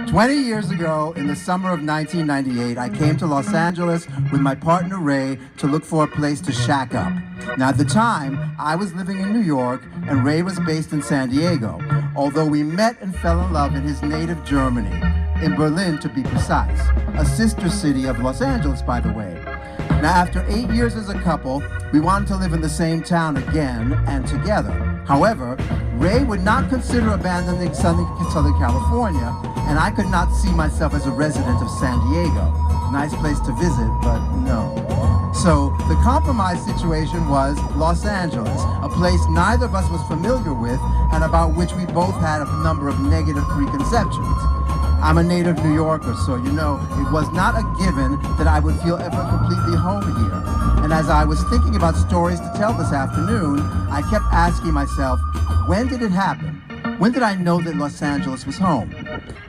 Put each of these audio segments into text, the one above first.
20 years ago, in the summer of 1998, I came to Los Angeles with my partner Ray to look for a place to shack up. Now, at the time, I was living in New York and Ray was based in San Diego, although we met and fell in love in his native Germany, in Berlin to be precise, a sister city of Los Angeles, by the way. Now, after 8 years as a couple, we wanted to live in the same town again and together. However, Ray would not consider abandoning Southern California, and I could not see myself as a resident of San Diego. Nice place to visit, but no. So the compromise situation was Los Angeles, a place neither of us was familiar with and about which we both had a number of negative preconceptions. I'm a native New Yorker, so you know it was not a given that I would feel ever completely home here. And as I was thinking about stories to tell this afternoon, I kept asking myself, when did it happen? When did I know that Los Angeles was home?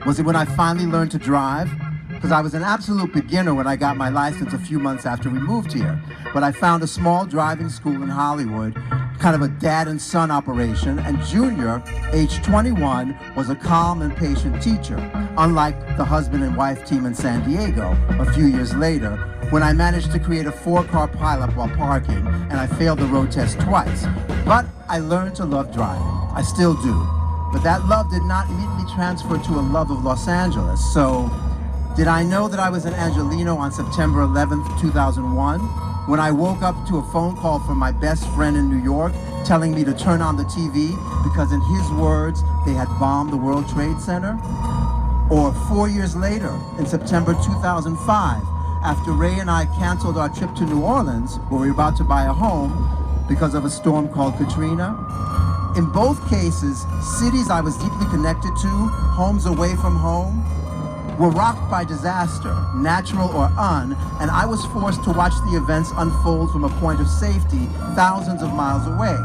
Was it when I finally learned to drive? Because I was an absolute beginner when I got my license a few months after we moved here. But I found a small driving school in Hollywood, kind of a dad and son operation, and Junior, age 21, was a calm and patient teacher, unlike the husband and wife team in San Diego a few years later, when I managed to create a 4-car pileup while parking, and I failed the road test twice. But I learned to love driving. I still do. But that love did not immediately transfer to a love of Los Angeles, so did I know that I was an Angeleno on September 11th, 2001, when I woke up to a phone call from my best friend in New York telling me to turn on the TV because in his words, they had bombed the World Trade Center? Or 4 years later, in September 2005, after Ray and I canceled our trip to New Orleans, where we were about to buy a home because of a storm called Katrina? In both cases, cities I was deeply connected to, homes away from home, were rocked by disaster, natural or un, and I was forced to watch the events unfold from a point of safety thousands of miles away.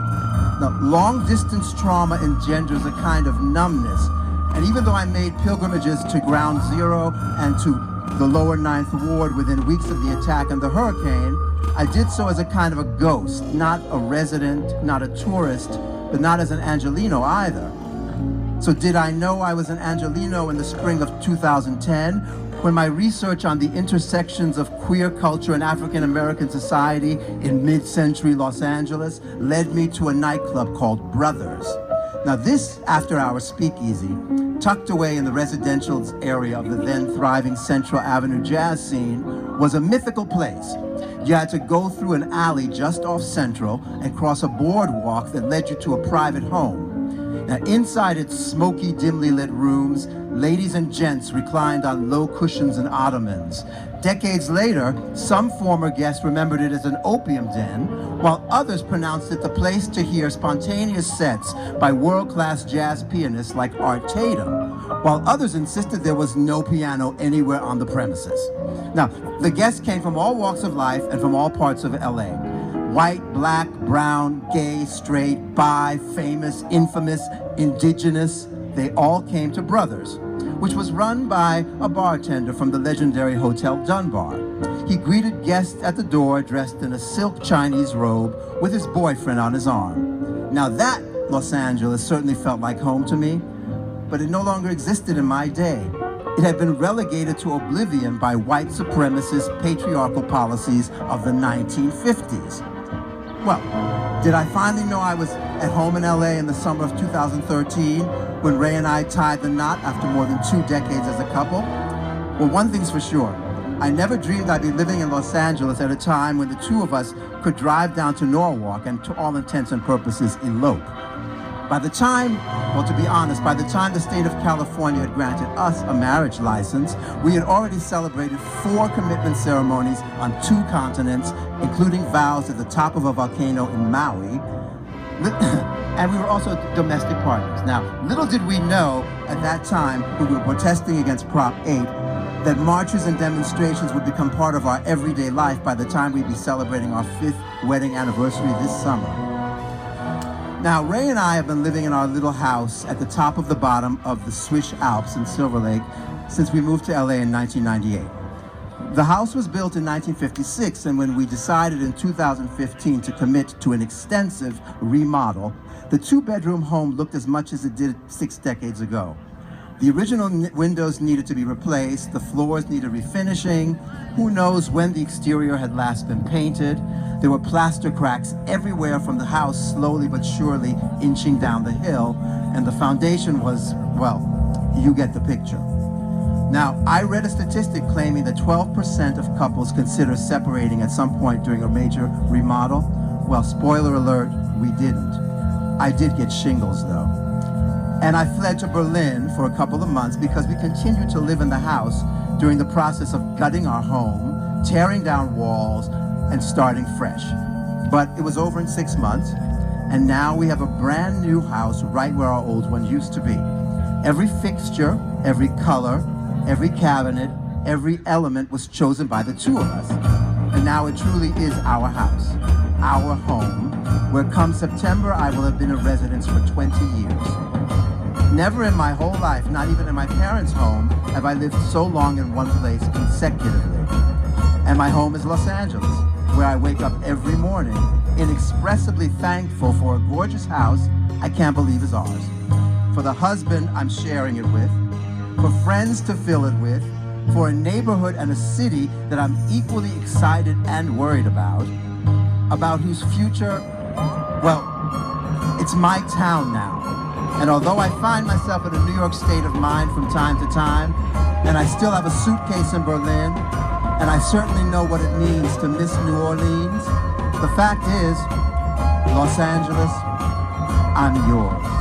Now, long-distance trauma engenders a kind of numbness, and even though I made pilgrimages to Ground Zero and to the lower Ninth Ward within weeks of the attack and the hurricane, I did so as a kind of a ghost, not a resident, not a tourist, but not as an Angeleno either. So did I know I was an Angeleno in the spring of 2010 when my research on the intersections of queer culture and African American society in mid-century Los Angeles led me to a nightclub called Brothers? Now this after-hour speakeasy, tucked away in the residential area of the then thriving Central Avenue jazz scene, was a mythical place. You had to go through an alley just off Central and cross a boardwalk that led you to a private home. Now, inside its smoky, dimly lit rooms, ladies and gents reclined on low cushions and ottomans. Decades later, some former guests remembered it as an opium den, while others pronounced it the place to hear spontaneous sets by world-class jazz pianists like Art Tatum, while others insisted there was no piano anywhere on the premises. Now, the guests came from all walks of life and from all parts of LA. White, black, brown, gay, straight, bi, famous, infamous, indigenous, they all came to Brothers, which was run by a bartender from the legendary Hotel Dunbar. He greeted guests at the door dressed in a silk Chinese robe with his boyfriend on his arm. Now that Los Angeles certainly felt like home to me, but it no longer existed in my day. It had been relegated to oblivion by white supremacist patriarchal policies of the 1950s. Well, did I finally know I was at home in LA in the summer of 2013 when Ray and I tied the knot after more than 2 decades as a couple? Well, one thing's for sure. I never dreamed I'd be living in Los Angeles at a time when the two of us could drive down to Norwalk and to all intents and purposes elope. By the time, well, to be honest, by the time the state of California had granted us a marriage license, we had already celebrated 4 commitment ceremonies on 2 continents, including vows at the top of a volcano in Maui. And we were also domestic partners. Now, little did we know at that time, when we were protesting against Prop 8, that marches and demonstrations would become part of our everyday life by the time we'd be celebrating our 5th wedding anniversary this summer. Now, Ray and I have been living in our little house at the top of the bottom of the Swiss Alps in Silver Lake since we moved to LA in 1998. The house was built in 1956, and when we decided in 2015 to commit to an extensive remodel, the 2-bedroom home looked as much as it did 6 decades ago. The original windows needed to be replaced, the floors needed refinishing, who knows when the exterior had last been painted. There were plaster cracks everywhere from the house, slowly but surely inching down the hill, and the foundation was, well, you get the picture. Now, I read a statistic claiming that 12% of couples consider separating at some point during a major remodel. Well, spoiler alert, we didn't. I did get shingles though. And I fled to Berlin for a couple of months because we continued to live in the house during the process of gutting our home, tearing down walls, and starting fresh. But it was over in 6 months, and now we have a brand new house right where our old one used to be. Every fixture, every color, every cabinet, every element was chosen by the two of us. And now it truly is our house, our home, where come September I will have been a resident for 20 years. Never in my whole life, not even in my parents' home, have I lived so long in one place consecutively. And my home is Los Angeles, where I wake up every morning, inexpressibly thankful for a gorgeous house I can't believe is ours, for the husband I'm sharing it with, for friends to fill it with, for a neighborhood and a city that I'm equally excited and worried about whose future, well, it's my town now. And although I find myself in a New York state of mind from time to time, and I still have a suitcase in Berlin, and I certainly know what it means to miss New Orleans, the fact is, Los Angeles, I'm yours.